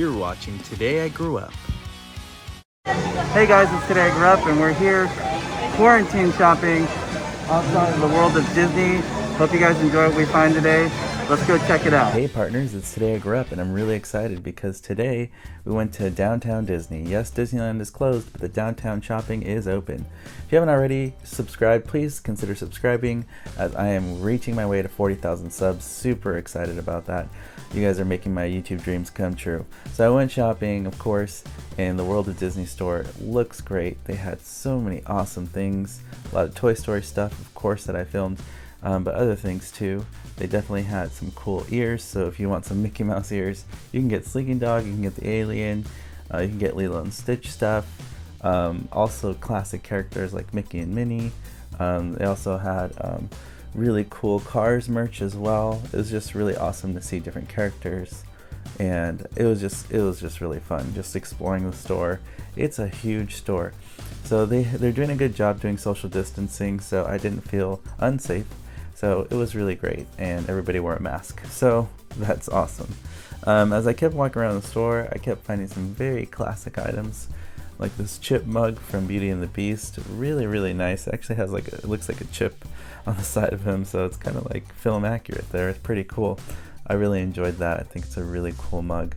You're watching Today I Grew Up. Hey guys, it's Today I Grew Up and we're here quarantine shopping outside of the world of Disney. Hope you guys enjoy what we find today. Let's go check it out. Hey partners, it's Today I Grew Up and I'm really excited because today we went to downtown Disney. Yes, Disneyland is closed, but the downtown shopping is open. If you haven't already subscribed, please consider subscribing as I am reaching my way to 40,000 subs. Super excited about that. You guys are making my YouTube dreams come true. So I went shopping, of course, in the World of Disney store. It looks great. They had so many awesome things. A lot of Toy Story stuff, of course, that I filmed, but other things too. They definitely had some cool ears, so if you want some Mickey Mouse ears, you can get Sleeping Dog, you can get the Alien, you can get Lilo and Stitch stuff. Also classic characters like Mickey and Minnie. They also had really cool Cars merch as well. It was just really awesome to see different characters, and it was just really fun just exploring the store. It's a huge store, so they're doing a good job doing social distancing, so I didn't feel unsafe. So it was really great, and everybody wore a mask, so that's awesome. As I kept walking around the store, I kept finding some very classic items, like this chip mug from Beauty and the Beast. Really nice. It actually has it looks like a chip on the side of him, so it's kind of like film accurate there. It's pretty cool. I really enjoyed that. I think it's a really cool mug.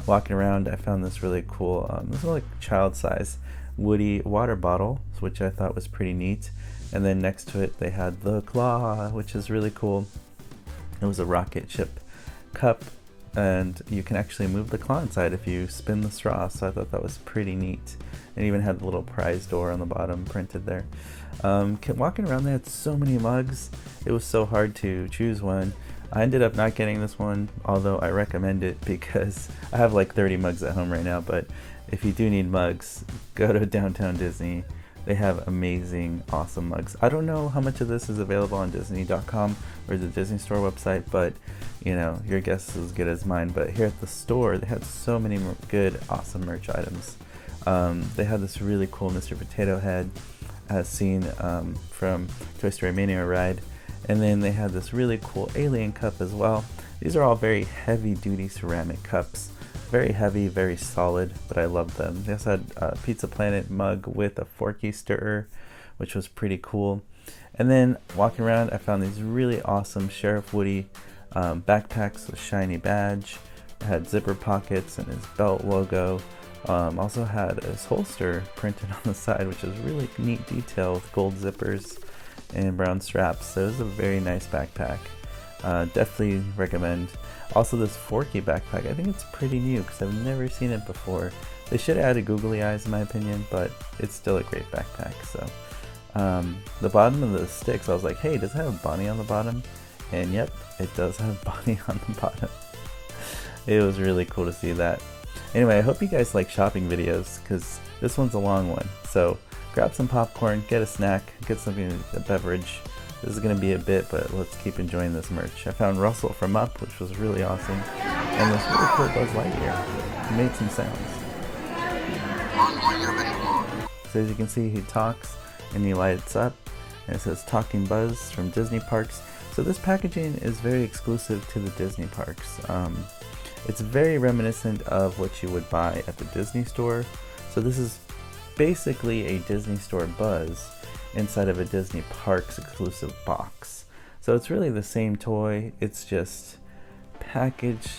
Walking around, I found this really cool, this is like child size Woody water bottle, which I thought was pretty neat. And then next to it they had the claw, which is really cool. It was a rocket ship cup, and you can actually move the claw inside if you spin the straw, so I thought that was pretty neat. It even had the little prize door on the bottom printed there. Kept walking around, they had so many mugs, it was so hard to choose one. I ended up not getting this one, although I recommend it because I have like 30 mugs at home right now, but if you do need mugs, go to Downtown Disney. They have amazing, awesome mugs. I don't know how much of this is available on Disney.com or the Disney Store website, but you know, your guess is as good as mine. But here at the store, they had so many good, awesome merch items. They had this really cool Mr. Potato Head, as seen from Toy Story Mania ride. And then they had this really cool alien cup as well. These are all very heavy-duty ceramic cups. Very heavy, very solid, but I love them. They also had a Pizza Planet mug with a Forky stirrer, which was pretty cool. And then walking around, I found these really awesome Sheriff Woody backpacks with shiny badge. It had zipper pockets and his belt logo. Also had his holster printed on the side, which is really neat detail with gold zippers and brown straps. So it was a very nice backpack. Definitely recommend. Also this Forky backpack, I think it's pretty new because I've never seen it before. They should have added googly eyes in my opinion, but it's still a great backpack. So the bottom of the sticks, I was like, hey, does it have Bonnie on the bottom? And yep, it does have Bonnie on the bottom. It was really cool to see that. Anyway, I hope you guys like shopping videos because this one's a long one. So grab some popcorn, get a snack, get something, a beverage. This is going to be a bit, but let's keep enjoying this merch. I found Russell from Up, which was really awesome, and this really cool Buzz Lightyear. He made some sounds. So as you can see, he talks and he lights up, and it says Talking Buzz from Disney Parks. So this packaging is very exclusive to the Disney parks. It's very reminiscent of what you would buy at the Disney store. So this is basically a Disney store Buzz inside of a Disney Parks exclusive box. So it's really the same toy, it's just packaged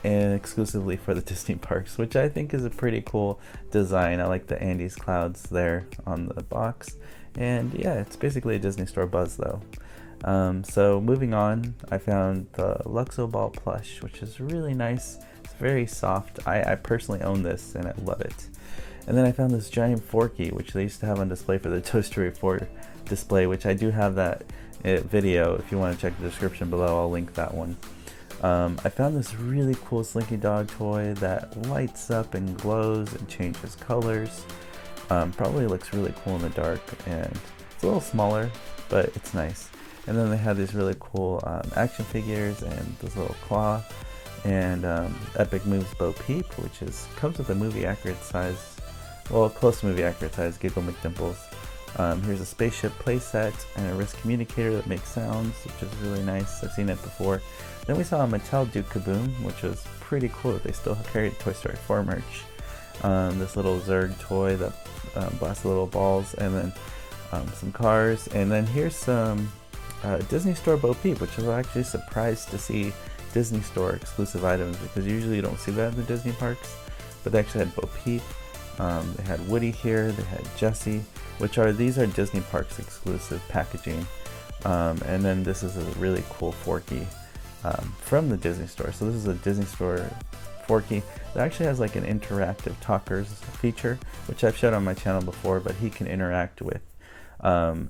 and exclusively for the Disney Parks, which I think is a pretty cool design. I like the Andes clouds there on the box, and yeah, it's basically a Disney Store Buzz though. So moving on, I found the Luxo Ball plush, which is really nice. It's very soft. I personally own this and I love it. And then I found this giant Forky, which they used to have on display for the Toy Story 4 display, which I do have that video. If you want to check the description below, I'll link that one. I found this really cool Slinky Dog toy that lights up and glows and changes colors. Probably looks really cool in the dark, and it's a little smaller, but it's nice. And then they had these really cool action figures and this little claw, and Epic Moves Bo Peep, which comes with a movie accurate size, well, close to movie accurate size Giggle McDimples. Here's a spaceship playset and a wrist communicator that makes sounds, which is really nice. I've seen it before. Then we saw a Mattel Duke Kaboom, which was pretty cool. They still carried Toy Story 4 merch. This little Zurg toy that blasts little balls, and then some cars. And then here's some Disney Store Bo Peep, which I was actually surprised to see Disney Store exclusive items, because usually you don't see that in the Disney parks. But they actually had Bo Peep. They had Woody here. They had Jessie, these are Disney parks exclusive packaging. And then this is a really cool Forky from the Disney Store. So this is a Disney Store Forky that actually has like an interactive talkers feature, which I've showed on my channel before, but he can interact with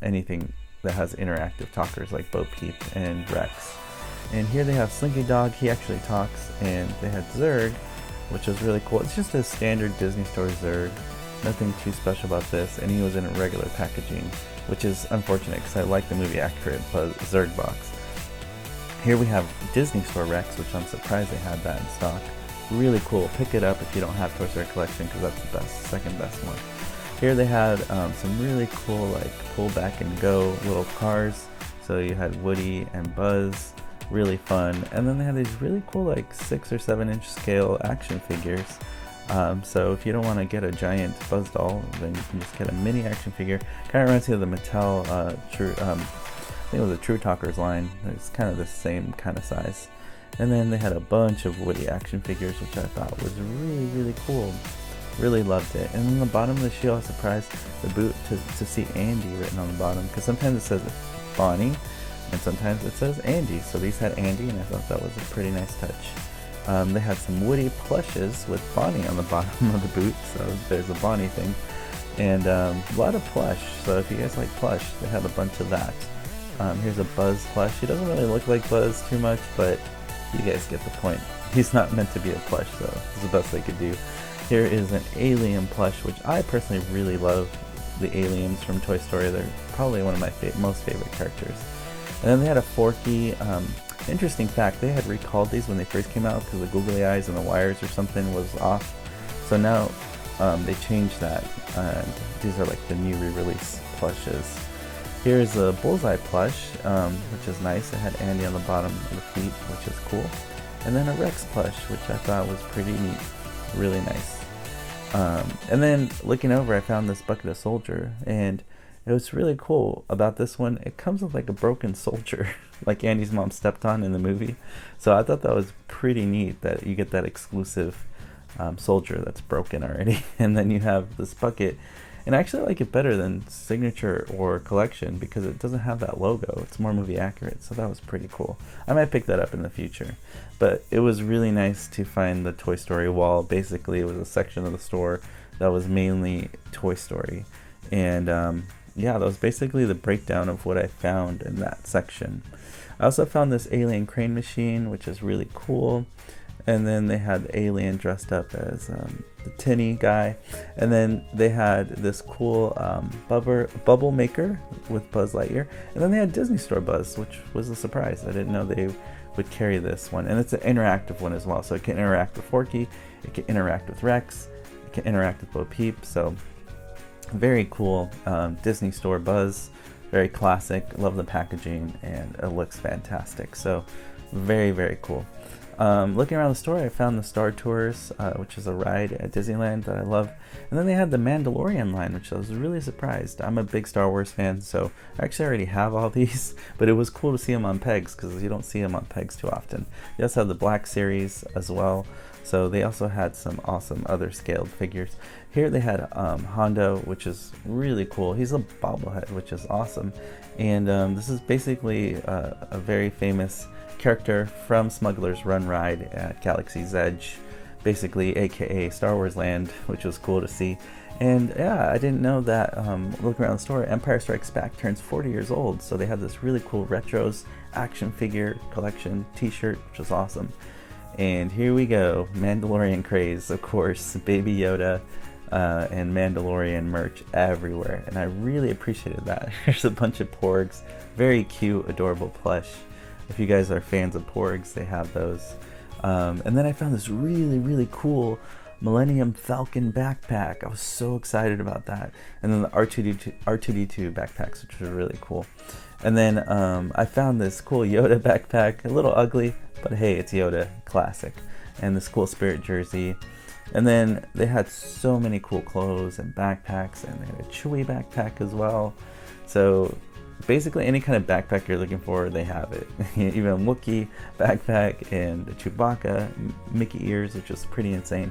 anything that has interactive talkers like Bo Peep and Rex. And here they have Slinky Dog, he actually talks, and they had Zurg, which was really cool. It's just a standard Disney Store Zurg, nothing too special about this, and he was in a regular packaging, which is unfortunate because I like the movie accurate Zurg box. Here we have Disney Store Rex, which I'm surprised they had that in stock. Really cool. Pick it up if you don't have Toy Story Collection, because that's the best, second best one. Here they had some really cool like pull back and go little cars. So you had Woody and Buzz, really fun. And then they had these really cool like 6 or 7 inch scale action figures. So if you don't want to get a giant Buzz doll, then you can just get a mini action figure. Kind of reminds me of the Mattel I think it was a True Talkers line. It's kind of the same kind of size. And then they had a bunch of Woody action figures, which I thought was really, really cool. Really loved it. And then the bottom of the shoe, I was surprised the boot to see Andy written on the bottom, because sometimes it says Bonnie and sometimes it says Andy. So these had Andy, and I thought that was a pretty nice touch. They had some Woody plushes with Bonnie on the bottom of the boot, so there's a Bonnie thing. And a lot of plush, so if you guys like plush, they had a bunch of that. Here's a Buzz plush. He doesn't really look like Buzz too much, but you guys get the point. He's not meant to be a plush, so it's the best they could do. Here is an alien plush, which I personally really love. The aliens from Toy Story, they're probably one of my most favorite characters. And then they had a Forky. Interesting fact, they had recalled these when they first came out because the googly eyes and the wires or something was off. So now they changed that, and these are like the new re-release plushes. Here's a Bullseye plush, which is nice. It had Andy on the bottom of the feet, which is cool. And then a Rex plush, which I thought was pretty neat. Really nice. And then looking over, I found this Bucket of Soldier, and it was really cool about this one. It comes with like a broken soldier, like Andy's mom stepped on in the movie. So I thought that was pretty neat that you get that exclusive soldier that's broken already. And then you have this bucket. And I actually like it better than Signature or Collection because it doesn't have that logo. It's more movie accurate, so that was pretty cool. I might pick that up in the future. But it was really nice to find the Toy Story wall. Basically, it was a section of the store that was mainly Toy Story. And yeah, that was basically the breakdown of what I found in that section. I also found this alien crane machine, which is really cool. And then they had the alien dressed up as the tinny guy. And then they had this cool bubble maker with Buzz Lightyear. And then they had Disney Store Buzz, which was a surprise. I didn't know they would carry this one. And it's an interactive one as well. So it can interact with Forky, it can interact with Rex, it can interact with Bo Peep. So very cool Disney Store Buzz. Very classic. Love the packaging, and it looks fantastic. So very, very cool. Looking around the store, I found the Star Tours, which is a ride at Disneyland that I love. And then they had the Mandalorian line, which I was really surprised. I'm a big Star Wars fan, so I actually already have all these, but it was cool to see them on pegs because you don't see them on pegs too often. They also had the Black Series as well, so they also had some awesome other scaled figures. Here they had Hondo, which is really cool. He's a bobblehead, which is awesome. And this is basically a very famous character from Smuggler's Run ride at Galaxy's Edge, basically aka Star Wars Land, which was cool to see. And yeah, I didn't know that looking around the store, Empire Strikes Back turns 40 years old, so they had this really cool retros action figure collection t-shirt, which was awesome. And here we go, Mandalorian craze, of course, Baby Yoda and Mandalorian merch everywhere, and I really appreciated that. There's a bunch of Porgs, very cute, adorable plush. If you guys are fans of Porgs, they have those. And then I found this really, really cool Millennium Falcon backpack. I was so excited about that. And then the R2D2 backpacks, which was really cool. And then I found this cool Yoda backpack, a little ugly, but hey, it's Yoda, classic. And this cool Spirit jersey. And then they had so many cool clothes and backpacks, and they had a Chewie backpack as well. So basically any kind of backpack you're looking for, they have it. Even a Wookiee backpack and a Chewbacca Mickey ears, which is pretty insane.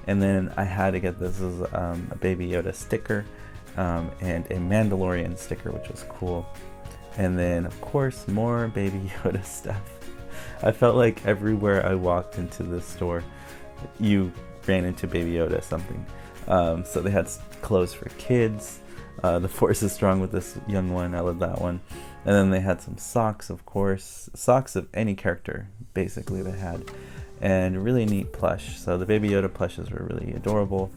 And then I had to get this as a Baby Yoda sticker and a Mandalorian sticker, which was cool. And then of course more Baby Yoda stuff. I felt like everywhere I walked into this store, you ran into Baby Yoda something. So they had clothes for kids. The Force is strong with this young one. I love that one. And then they had some socks, of course. Socks of any character, basically, they had. And really neat plush. So the Baby Yoda plushes were really adorable.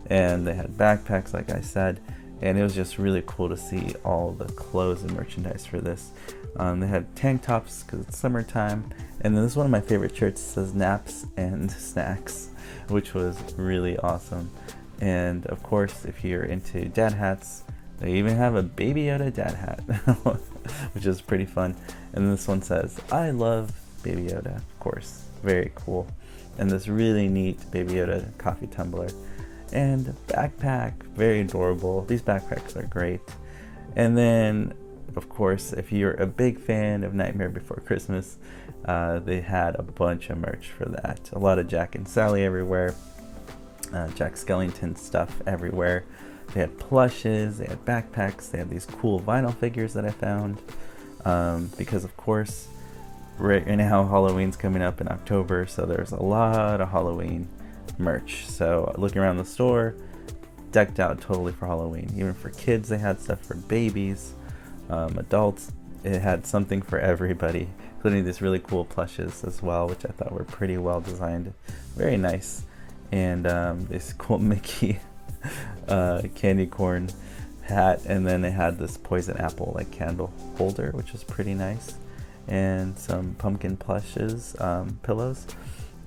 And they had backpacks, like I said. And it was just really cool to see all the clothes and merchandise for this. They had tank tops because it's summertime. And then this is one of my favorite shirts. It says naps and snacks, which was really awesome. And of course, if you're into dad hats, they even have a Baby Yoda dad hat, which is pretty fun. And this one says, I love Baby Yoda, of course. Very cool. And this really neat Baby Yoda coffee tumbler. And backpack, very adorable. These backpacks are great. And then, of course, if you're a big fan of Nightmare Before Christmas, they had a bunch of merch for that. A lot of Jack and Sally everywhere. Jack Skellington stuff everywhere. They had plushes, they had backpacks, they had these cool vinyl figures that I found. Because of course, right now Halloween's coming up in October, so there's a lot of Halloween merch. So looking around the store, decked out totally for Halloween. Even for kids, they had stuff for babies, adults. It had something for everybody, including these really cool plushes as well, which I thought were pretty well designed. Very nice. And this cool Mickey candy corn hat, and then they had this poison apple like candle holder, which was pretty nice, and some pumpkin plushes, pillows.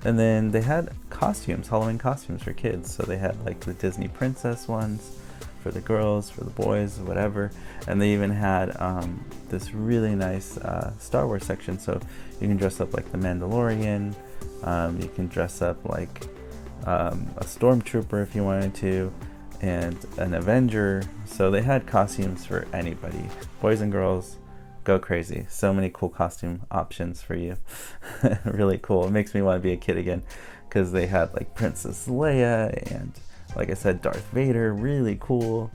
And then they had costumes, Halloween costumes for kids. So they had like the Disney princess ones for the girls, for the boys, whatever. And they even had this really nice Star Wars section. So you can dress up like the Mandalorian. You can dress up like a stormtrooper if you wanted to, and an Avenger. So they had costumes for anybody, boys and girls. Go crazy. So many cool costume options for you. Really cool. It makes me want to be a kid again, because they had like Princess Leia and, like I said, Darth Vader. Really cool.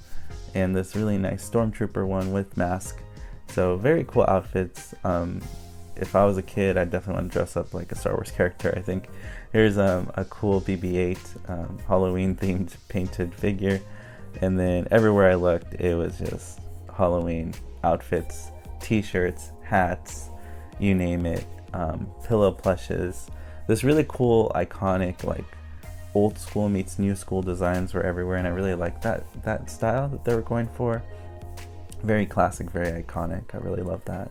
And this really nice stormtrooper one with mask. So very cool outfits. If I was a kid, I'd definitely want to dress up like a Star Wars character, I think. Here's a cool BB-8 Halloween themed painted figure. And then everywhere I looked, it was just Halloween outfits, t-shirts, hats, you name it, pillow plushes. This really cool, iconic, like old school meets new school designs were everywhere, and I really liked that style that they were going for. Very classic, very iconic. I really love that.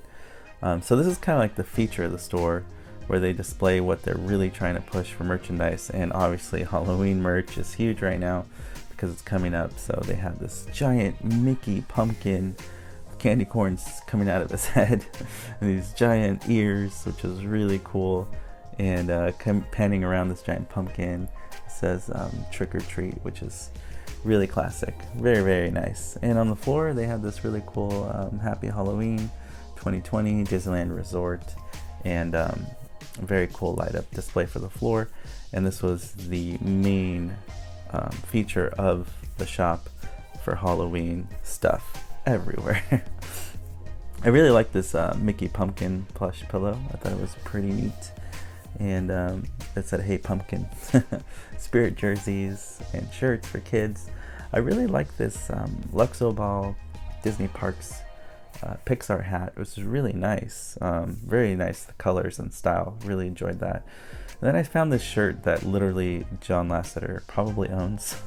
So this is kind of like the feature of the store, where they display what they're really trying to push for merchandise. And obviously Halloween merch is huge right now because it's coming up. So they have this giant Mickey pumpkin, candy corns coming out of his head, and these giant ears, which is really cool. And panning around this giant pumpkin, it says trick or treat, which is really classic. Very, very nice. And on the floor they have this really cool Happy Halloween 2020 Disneyland Resort, and very cool light up display for the floor. And this was the main feature of the shop for Halloween stuff everywhere. I really like this Mickey pumpkin plush pillow. I thought it was pretty neat. And it said, hey pumpkin. Spirit jerseys and shirts for kids. I really like this Luxo Ball Disney Parks Pixar hat, which is really nice. Very nice, the colors and style. Really enjoyed that. And then I found this shirt that literally John Lasseter probably owns.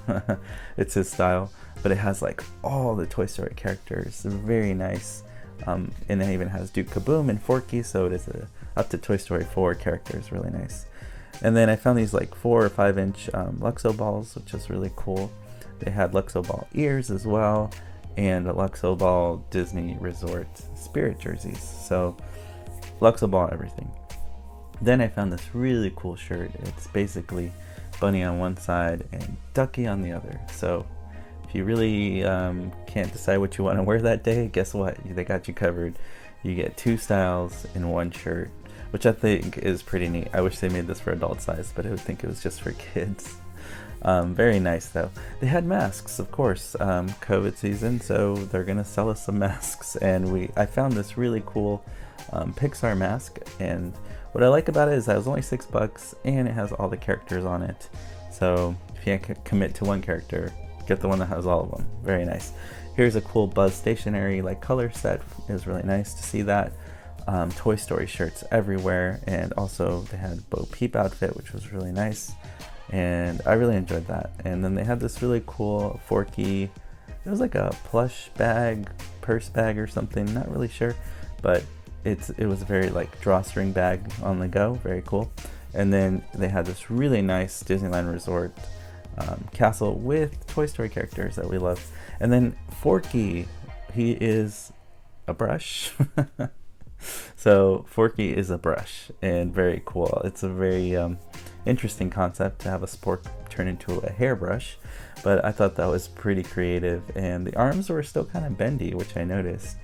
It's his style, but it has like all the Toy Story characters. Very nice. And it even has Duke Kaboom and Forky, so it is up to Toy Story 4 characters. Really nice. And then I found these like 4 or 5 inch Luxo balls, which is really cool. They had Luxo ball ears as well, and a Luxo ball Disney Resort Spirit jerseys. So Luxo ball everything. Then I found this really cool shirt. It's basically bunny on one side and ducky on the other. So if you really can't decide what you want to wear that day, guess what? They got you covered. You get 2 styles in one shirt, which I think is pretty neat. I wish they made this for adult size, but I would think it was just for kids. Very nice though. They had masks, of course, COVID season, so they're gonna sell us some masks. And I found this really cool Pixar mask, and what I like about it is that it was only $6 and it has all the characters on it. So if you can't commit to one character, get the one that has all of them. Very nice. Here's a cool Buzz stationery like color set. It was really nice to see that. Toy Story shirts everywhere, and also they had Bo Peep outfit, which was really nice, and I really enjoyed that. And then they had this really cool Forky, it was like a plush bag, purse bag or something, not really sure, but it was a very like drawstring bag on the go, very cool. And then they had this really nice Disneyland Resort castle with Toy Story characters that we love. And then Forky, he is a brush. So Forky is a brush, and very cool. It's a very interesting concept to have a spork turn into a hairbrush, but I thought that was pretty creative. And the arms were still kind of bendy, which I noticed,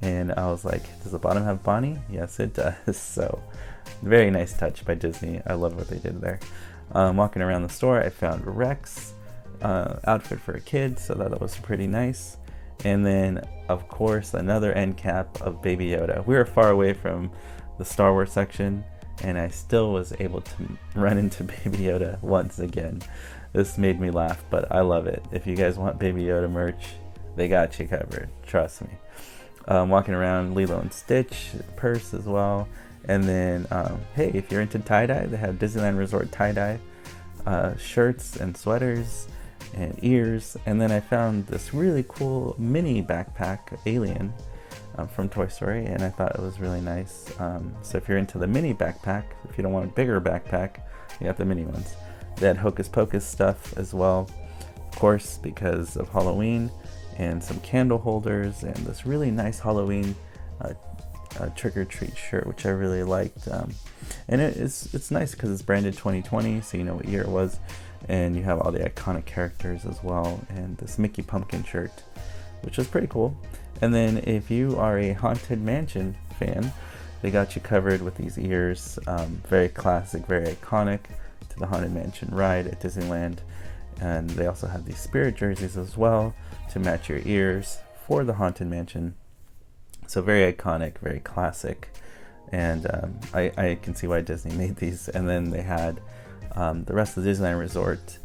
and I was like, does the bottom have Bonnie? Yes, it does. So very nice touch by Disney. I love what they did there. Walking around the store, I found Rex outfit for a kid, so that was pretty nice. And then, of course, another end cap of Baby Yoda. We were far away from the Star Wars section, and I still was able to run into Baby Yoda once again. This made me laugh, but I love it. If you guys want Baby Yoda merch, they got you covered. Trust me. Walking around, Lilo and Stitch purse as well. And then, hey, if you're into tie-dye, they have Disneyland Resort tie-dye shirts and sweaters and ears. And then I found this really cool mini backpack alien from Toy Story, and I thought it was really nice. So if you're into the mini backpack, if you don't want a bigger backpack, you got the mini ones. They had Hocus Pocus stuff as well, of course, because of Halloween, and some candle holders, and this really nice Halloween trick-or-treat shirt, which I really liked. And it's nice because it's branded 2020, so you know what year it was. And you have all the iconic characters as well, and this Mickey Pumpkin shirt, which was pretty cool. And then if you are a Haunted Mansion fan, they got you covered with these ears. Very classic, very iconic to the Haunted Mansion ride at Disneyland. And they also have these spirit jerseys as well to match your ears for the Haunted Mansion. So very iconic, very classic. And I can see why Disney made these. And then they had the rest of the Disneyland Resort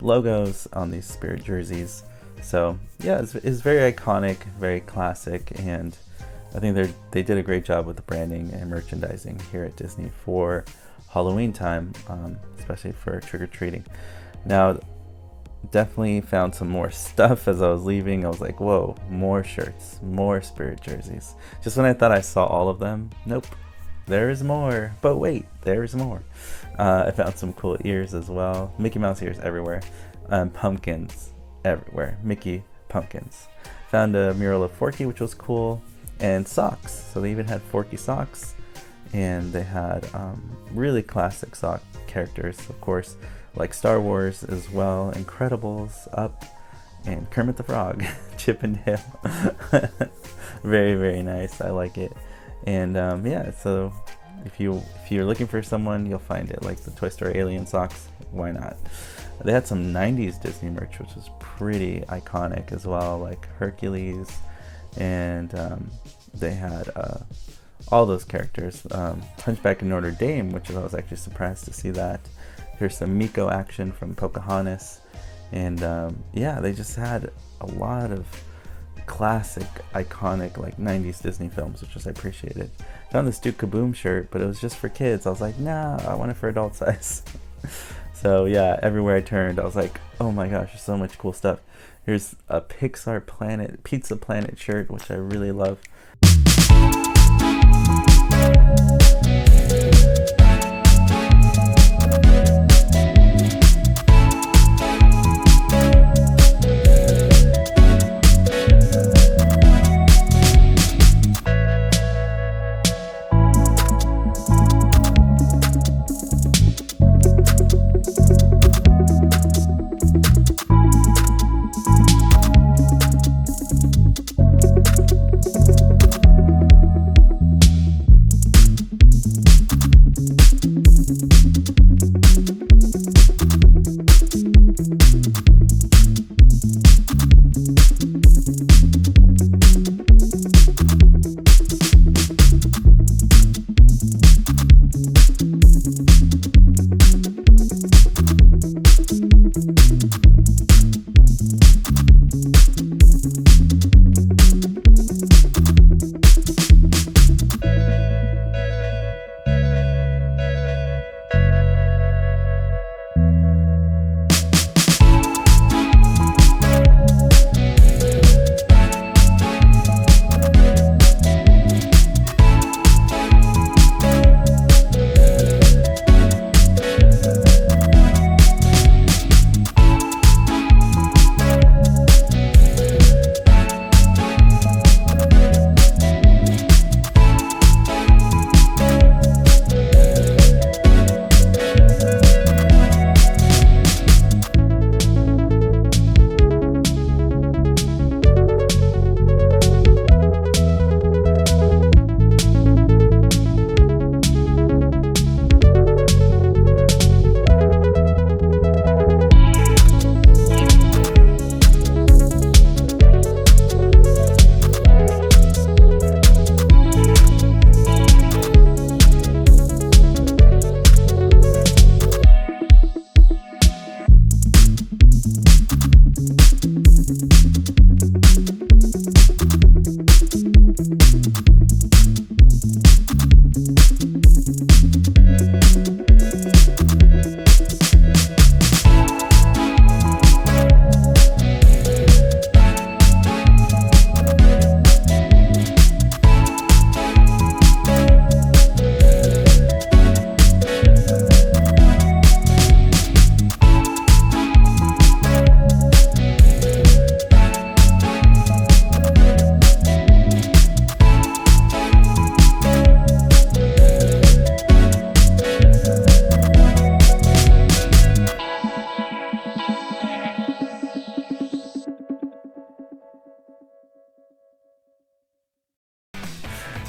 logos on these spirit jerseys. So yeah, it's very iconic, very classic, and I think they did a great job with the branding and merchandising here at Disney for Halloween time, especially for trick-or-treating. Now, definitely found some more stuff as I was leaving. I was like, whoa, more shirts, more spirit jerseys. Just when I thought I saw all of them, nope. There is more, but wait, there is more. I found some cool ears as well. Mickey Mouse ears everywhere. Pumpkins everywhere. Mickey pumpkins. Found a mural of Forky, which was cool. And socks. So they even had Forky socks. And they had really classic sock characters, of course, like Star Wars as well. Incredibles, Up, and Kermit the Frog. Chip and Dale. Very, very nice. I like it. And yeah, so if you're looking for someone, you'll find it, like the Toy Story alien socks. Why not? They had some 90s Disney merch, which was pretty iconic as well, like Hercules, and they had all those characters. Hunchback of Notre Dame, which I was actually surprised to see that. Here's some Miko action from Pocahontas, and yeah, they just had a lot of classic, iconic, like 90s Disney films, which I appreciated. Found this Duke Kaboom shirt, but it was just for kids. I was like, nah, I want it for adult size. So yeah, everywhere I turned, I was like, oh my gosh, there's so much cool stuff. Here's a Pixar Pizza Planet shirt, which I really love.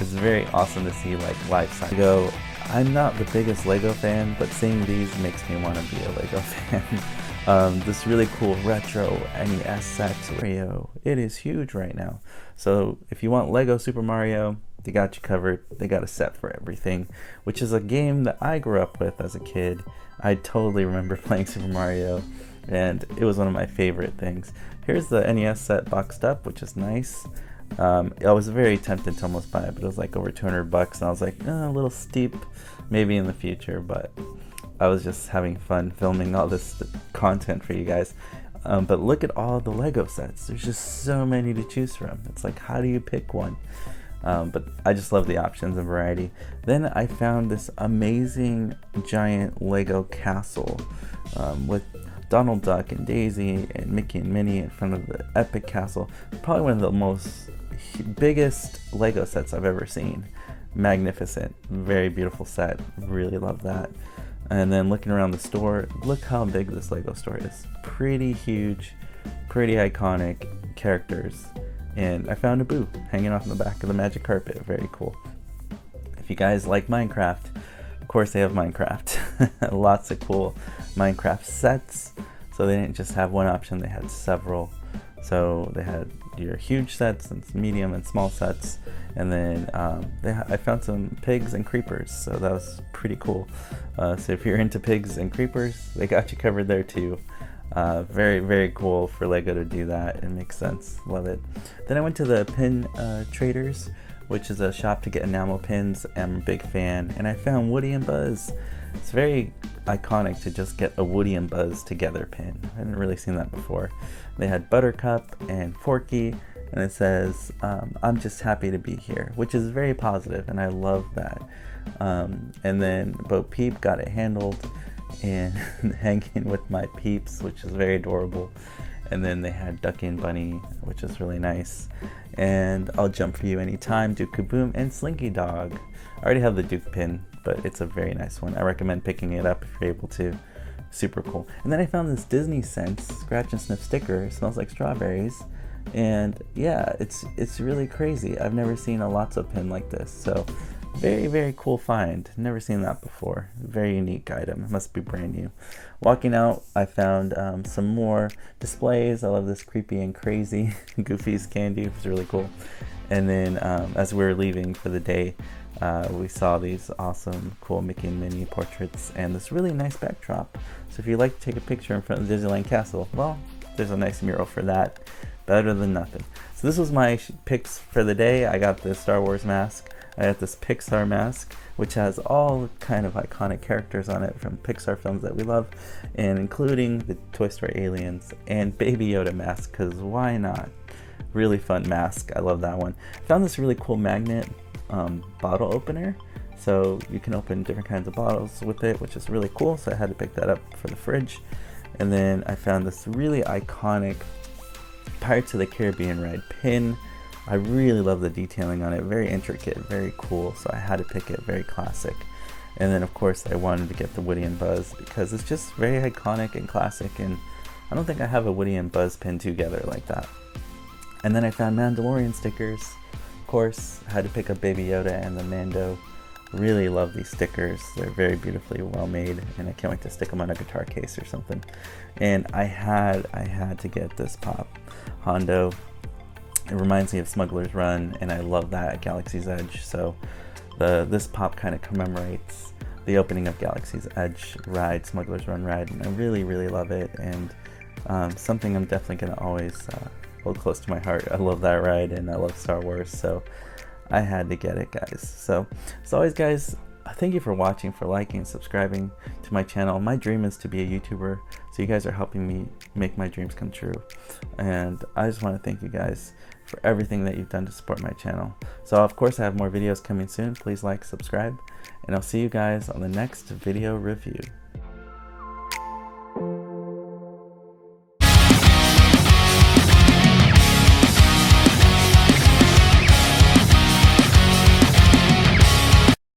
It's very awesome to see like life size Lego. I'm not the biggest Lego fan, but seeing these makes me want to be a Lego fan. This really cool retro NES set Mario, it is huge right now. So if you want Lego Super Mario, they got you covered. They got a set for everything, which is a game that I grew up with as a kid. I totally remember playing Super Mario, and it was one of my favorite things. Here's the NES set boxed up, which is nice. I was very tempted to almost buy it, but it was like over 200 bucks, and I was like, a little steep, maybe in the future, but I was just having fun filming all this content for you guys. But look at all the Lego sets. There's just so many to choose from. It's like, how do you pick one? But I just love the options and variety. Then I found this amazing giant Lego castle with Donald Duck and Daisy and Mickey and Minnie in front of the epic castle. Probably one of the biggest Lego sets I've ever seen. Magnificent, very beautiful set. Really love that. And then looking around the store, look how big this Lego store is. Pretty huge, pretty iconic characters. And I found a Boo hanging off the back of the magic carpet. Very cool. If you guys like Minecraft, of course they have Minecraft. Lots of cool Minecraft sets. So they didn't just have one option, they had several. So they had your huge sets and medium and small sets. And then I found some pigs and creepers, so that was pretty cool. So if you're into pigs and creepers, they got you covered there too. Very, very cool for Lego to do that. It makes sense. Love it. Then I went to the Pin Traders, which is a shop to get enamel pins. I'm a big fan. And I found Woody and Buzz. It's very iconic to just get a Woody and Buzz together pin. I hadn't really seen that before. They had Buttercup and Forky, and it says, I'm just happy to be here, which is very positive, and I love that. And then Bo Peep got it handled and hanging with my peeps, which is very adorable. And then they had Ducky and Bunny, which is really nice. And I'll Jump For You Anytime, Duke Kaboom, and Slinky Dog. I already have the Duke pin, but it's a very nice one. I recommend picking it up if you're able to. Super cool. And then I found this Disney Scents Scratch and Sniff sticker. It smells like strawberries. And yeah, it's really crazy. I've never seen a Lotso pin like this. So very, very cool find. Never seen that before. Very unique item. It must be brand new. Walking out, I found some more displays. I love this Creepy and Crazy Goofy's candy. It was really cool. And then as we were leaving for the day, we saw these awesome, cool Mickey and Minnie portraits and this really nice backdrop. So if you'd like to take a picture in front of the Disneyland Castle, well, there's a nice mural for that. Better than nothing. So this was my picks for the day. I got the Star Wars mask. I got this Pixar mask, which has all kind of iconic characters on it from Pixar films that we love, and including the Toy Story aliens, and Baby Yoda mask, because why not? Really fun mask. I love that one. I found this really cool magnet bottle opener, so you can open different kinds of bottles with it, which is really cool. So I had to pick that up for the fridge. And then I found this really iconic Pirates of the Caribbean ride pin. I really love the detailing on it. Very intricate, very cool. So I had to pick it. Very classic. And then of course I wanted to get the Woody and Buzz because it's just very iconic and classic, and I don't think I have a Woody and Buzz pin together like that. And then I found Mandalorian stickers. Of course, I had to pick up Baby Yoda and the Mando. Really love these stickers. They're very beautifully well made, and I can't wait to stick them on a guitar case or something. And I had to get this pop Hondo. It reminds me of Smuggler's Run, and I love that at Galaxy's Edge. So this pop kind of commemorates the opening of Galaxy's Edge ride, Smuggler's Run ride, and I really, really love it. And something I'm definitely gonna always hold close to my heart. I love that ride, and I love Star Wars, so I had to get it, guys. So as always, guys, thank you for watching, for liking, subscribing to my channel. My dream is to be a YouTuber, so you guys are helping me make my dreams come true. And I just want to thank you guys for everything that you've done to support my channel. So of course I have more videos coming soon. Please like, subscribe, and I'll see you guys on the next video review.